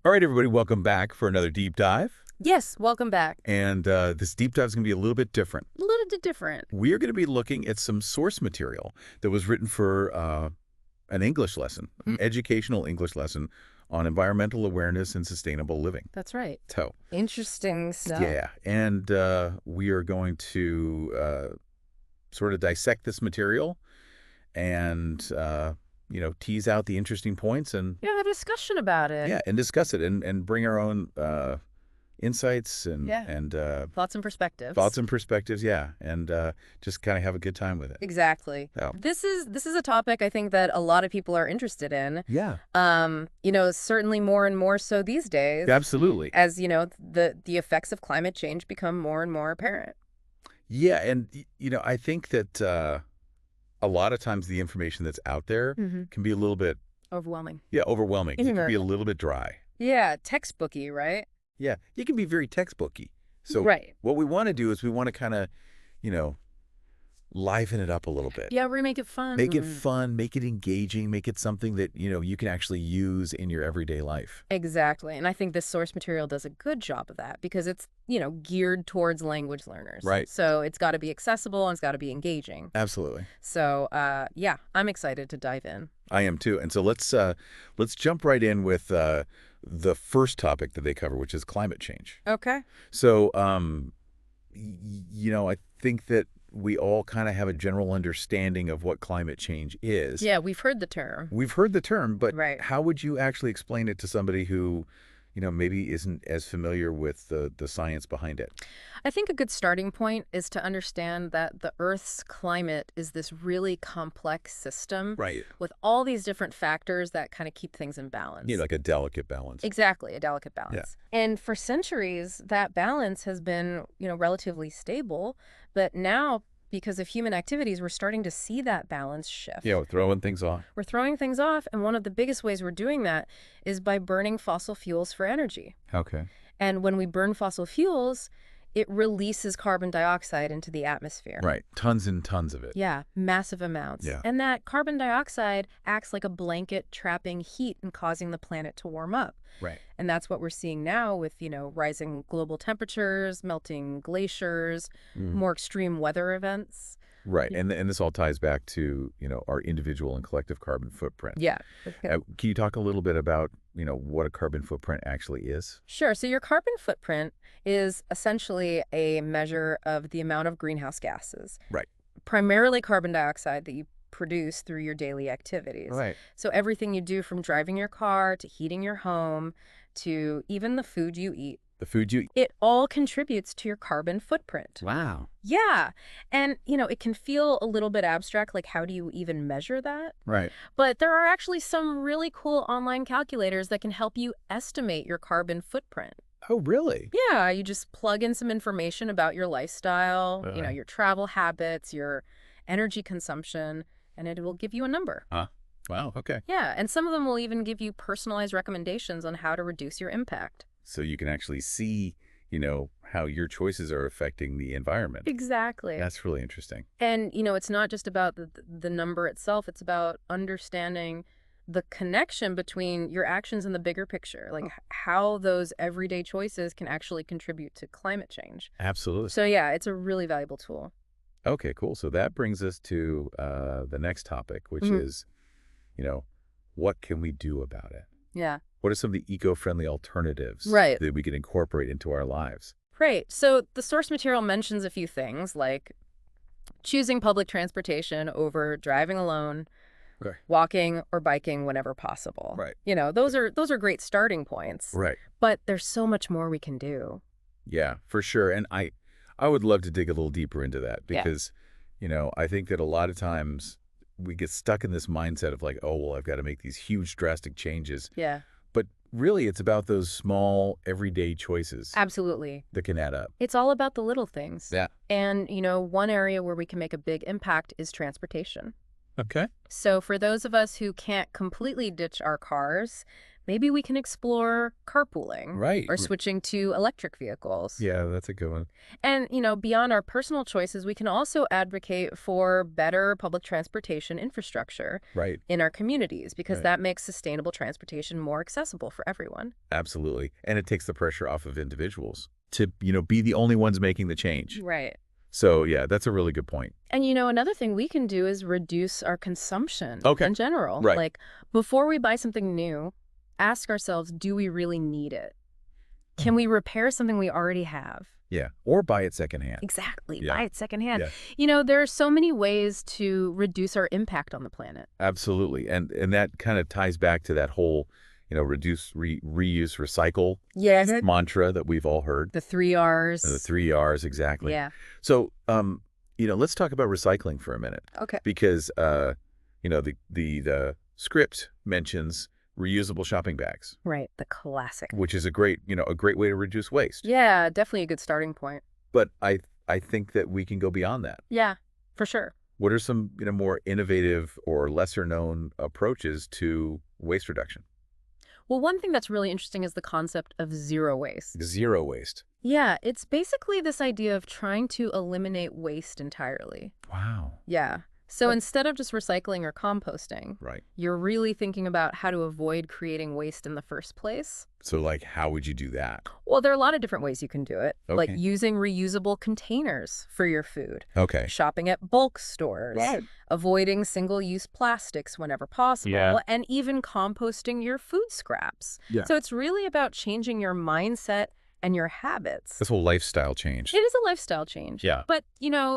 All right, everybody, welcome back for another deep dive. Yes, welcome back. And this deep dive is going to be a little bit different. A little bit different. We are going to be looking at some source material that was written for an English lesson, an educational English lesson on environmental awareness and sustainable living. That's right. So, Interesting stuff. yeah, and we are going to sort of dissect this material and, tease out the interesting points and, Yeah, have a discussion about it. yeah, and discuss it and bring our own insights and Thoughts and perspectives. thoughts and perspectives, yeah, and just kind of have a good time with it. Exactly. Yeah. This is a topic I think that a lot of people are interested in. Yeah, Certainly more and more so these days. absolutely. As, the effects of climate change become more and more apparent. Yeah, and I think that a lot of times the information that's out there can be a little bit, Overwhelming. overwhelming. It can be a Right. little bit dry. Yeah, textbooky, right? Yeah, it can be very textbooky. So Right. what we want to do is we want to kind of, you know, liven it up a little bit. Yeah, we make it fun. Make it fun, make it engaging, make it something that, you can actually use in your everyday life. Exactly. And I think this source material does a good job of that because it's, geared towards language learners. Right. So it's got to be accessible and it's got to be engaging. Absolutely. So, I'm excited to dive in. I am too. And so let's jump right in with the first topic that they cover, which is climate change. Okay. So, I think that we all kind of have a general understanding of what climate change is. Yeah, we've heard the term. We've heard the term, but Right. how would you actually explain it to somebody who, maybe isn't as familiar with the science behind it? I think a good starting point is to understand that the Earth's climate is this really complex system Right. with all these different factors that kind of keep things in balance. Like a delicate balance. Exactly, a delicate balance. And for centuries, that balance has been, relatively stable. But now, because of human activities, we're starting to see that balance shift. Yeah, we're throwing things off. We're throwing things off, and one of the biggest ways we're doing that is by burning fossil fuels for energy. Okay. And when we burn fossil fuels, it releases carbon dioxide into the atmosphere. Right. Tons and tons of it. Yeah, massive amounts. Yeah. And that carbon dioxide acts like a blanket trapping heat and causing the planet to warm up. Right. And that's what we're seeing now with, rising global temperatures, melting glaciers, more extreme weather events. Right. And this all ties back to, our individual and collective carbon footprint. Yeah. Can you talk a little bit about, what a carbon footprint actually is? Sure. So your carbon footprint is essentially a measure of the amount of greenhouse gases, Right. primarily carbon dioxide that you produce through your daily activities. Right. So everything you do from driving your car to heating your home to even the food you eat, The food you eat. it all contributes to your carbon footprint. Wow. Yeah. And, it can feel a little bit abstract, like how do you even measure that? Right. But there are actually some really cool online calculators that can help you estimate your carbon footprint. Oh, really? Yeah, you just plug in some information about your lifestyle, your travel habits, your energy consumption, and it will give you a number. Huh? Wow. Okay. Yeah, and some of them will even give you personalized recommendations on how to reduce your impact. So you can actually see, how your choices are affecting the environment. Exactly. That's really interesting. And, it's not just about the number itself. It's about understanding the connection between your actions and the bigger picture, like how those everyday choices can actually contribute to climate change. Absolutely. So, yeah, it's a really valuable tool. Okay, cool. So that brings us to the next topic, which is, what can we do about it? Yeah. What are some of the eco-friendly alternatives Right. that we can incorporate into our lives? Great. So the source material mentions a few things like choosing public transportation over driving alone, Right. walking or biking whenever possible. Right. Those are great starting points. Right. But there's so much more we can do. Yeah, for sure. And I would love to dig a little deeper into that Yeah. because, I think that a lot of times we get stuck in this mindset of like, oh, well, I've got to make these huge drastic changes. Yeah. But really, it's about those small, everyday choices Absolutely. that can add up. It's all about the little things. Yeah. And, one area where we can make a big impact is transportation. Okay. So for those of us who can't completely ditch our cars, maybe we can explore carpooling Right. or switching to electric vehicles. Yeah, that's a good one. And, beyond our personal choices, we can also advocate for better public transportation infrastructure Right. in our communities because Right. that makes sustainable transportation more accessible for everyone. Absolutely. And it takes the pressure off of individuals to, be the only ones making the change. Right. So, yeah, that's a really good point. And another thing we can do is reduce our consumption Okay. in general. Right. Like before we buy something new, ask ourselves, do we really need it? Can we repair something we already have? Yeah. Or buy it secondhand. Exactly. Yeah. Buy it secondhand. Yeah. There are so many ways to reduce our impact on the planet. Absolutely. And that kind of ties back to that whole, reduce, reuse, recycle Yes. mantra that we've all heard. The 3 R's. The 3 R's, exactly. Yeah. So, let's talk about recycling for a minute. Okay. Because, the script mentions reusable shopping bags, Right. The classic. which is a great way to reduce waste. Yeah, definitely a good starting point. But I think that we can go beyond that. Yeah, for sure. What are some, more innovative or lesser known approaches to waste reduction? Well, one thing that's really interesting is the concept of zero waste. Zero waste. Yeah, it's basically this idea of trying to eliminate waste entirely. Wow. Yeah. So instead of just recycling or composting, Right. you're really thinking about how to avoid creating waste in the first place. So, how would you do that? Well, there are a lot of different ways you can do it, like Okay. using reusable containers for your food, Okay. shopping at bulk stores, Right. avoiding single-use plastics whenever possible, Yeah. and even composting your food scraps. Yeah. So it's really about changing your mindset and your habits. This whole lifestyle change. It is a lifestyle change. Yeah. But,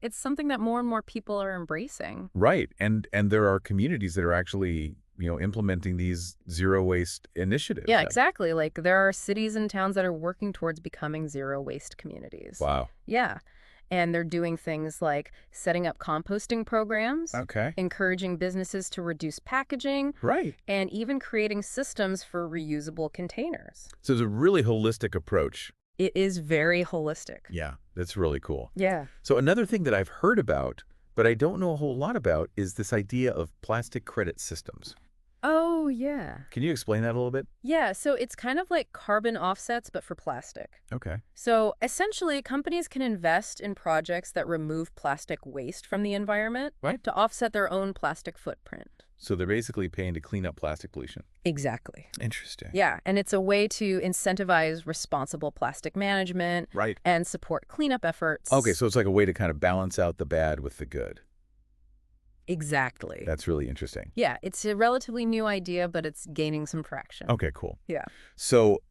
it's something that more and more people are embracing. Right. And there are communities that are actually, implementing these zero waste initiatives. Yeah, exactly. Like there are cities and towns that are working towards becoming zero waste communities. Wow. Yeah. And they're doing things like setting up composting programs, Okay. encouraging businesses to reduce packaging, Right. and even creating systems for reusable containers. So it's a really holistic approach. It is very holistic. Yeah. That's really cool. Yeah. So another thing that I've heard about, but I don't know a whole lot about, is this idea of plastic credit systems. Oh, yeah. Can you explain that a little bit? Yeah, so it's kind of like carbon offsets, but for plastic. Okay. So essentially, companies can invest in projects that remove plastic waste from the environment Right. to offset their own plastic footprint. So they're basically paying to clean up plastic pollution. Exactly. Interesting. Yeah, and it's a way to incentivize responsible plastic management Right. and support cleanup efforts. Okay, so it's like a way to kind of balance out the bad with the good. Exactly. That's really interesting. Yeah, it's a relatively new idea, but it's gaining some traction. Okay, cool. Yeah. So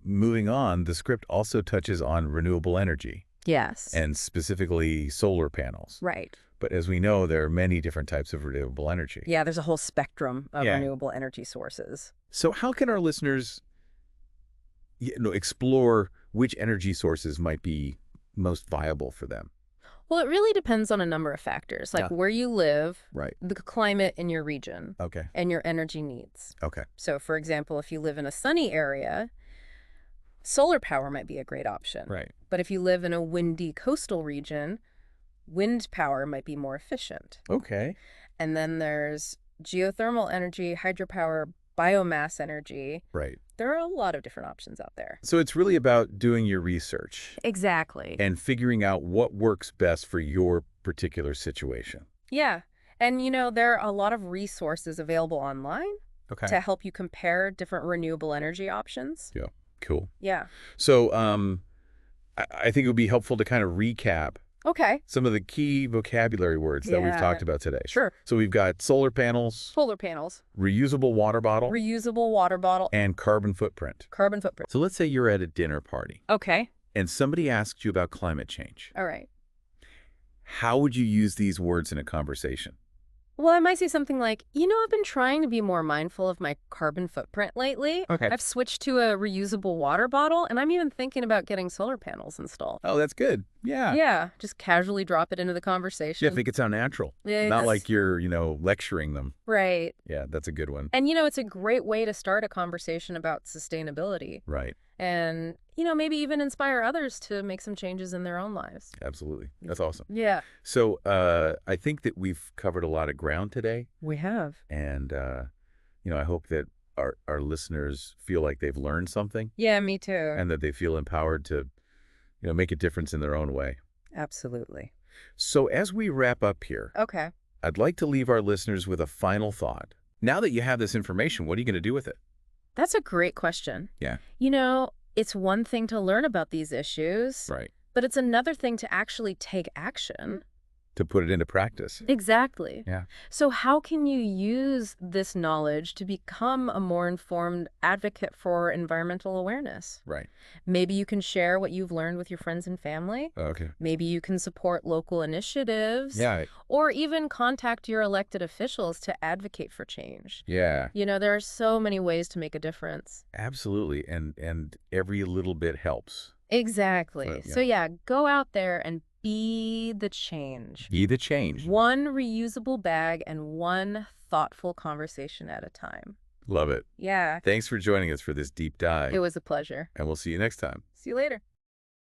moving on, the script also touches on renewable energy Yes. and specifically solar panels. Right. But as we know, there are many different types of renewable energy. Yeah, there's a whole spectrum of Yeah. renewable energy sources. So how can our listeners explore which energy sources might be most viable for them? Well, it really depends on a number of factors, like Yeah. where you live, Right. the climate in your region, Okay. and your energy needs. Okay. So, for example, if you live in a sunny area, solar power might be a great option. Right. But if you live in a windy coastal region, wind power might be more efficient. Okay. And then there's geothermal energy, hydropower, biomass energy. Right. There are a lot of different options out there. So it's really about doing your research Exactly. and figuring out what works best for your particular situation. Yeah. And, there are a lot of resources available online Okay. to help you compare different renewable energy options. Yeah. Cool. Yeah. So I think it would be helpful to kind of recap Okay. some of the key vocabulary words that we've Yeah. talked about today. Sure. So we've got solar panels, Solar panels, reusable water bottle, reusable water bottle, and carbon footprint. carbon footprint. So let's say you're at a dinner party Okay. and somebody asks you about climate change. All right. How would you use these words in a conversation? Well, I might say something like, I've been trying to be more mindful of my carbon footprint lately. Okay. I've switched to a reusable water bottle, and I'm even thinking about getting solar panels installed. Oh, that's good. Yeah. Yeah, just casually drop it into the Yeah, conversation. think it sound natural. Yeah, Not it's- like you're, lecturing them. Right. Yeah, that's a good one. And, it's a great way to start a conversation about sustainability Right. and, maybe even inspire others to make some changes in their own lives. Absolutely. That's awesome. Yeah, So I think that we've covered a lot of ground today. we have. And, I hope that our listeners feel like they've learned something Yeah, me too. and that they feel empowered to, make a difference in their own way. Absolutely. So as we wrap up here, Okay. I'd like to leave our listeners with a final thought. Now that you have this information, what are you going to do with it? That's a great question. Yeah. It's one thing to learn about these issues, Right. but it's another thing to actually take action. To put it into practice. Exactly. Yeah. So how can you use this knowledge to become a more informed advocate for environmental awareness? Right. Maybe you can share what you've learned with your friends and family. Okay. Maybe you can support local initiatives, Yeah. or even contact your elected officials to advocate for change. Yeah. There are so many ways to make a difference. Absolutely. And every little bit helps. Exactly. Yeah. So yeah, go out there and be the change. Be the change. One reusable bag and one thoughtful conversation at a time. Love it. Yeah, Thanks for joining us for this deep dive. it was a pleasure. And we'll see you next time. See you later.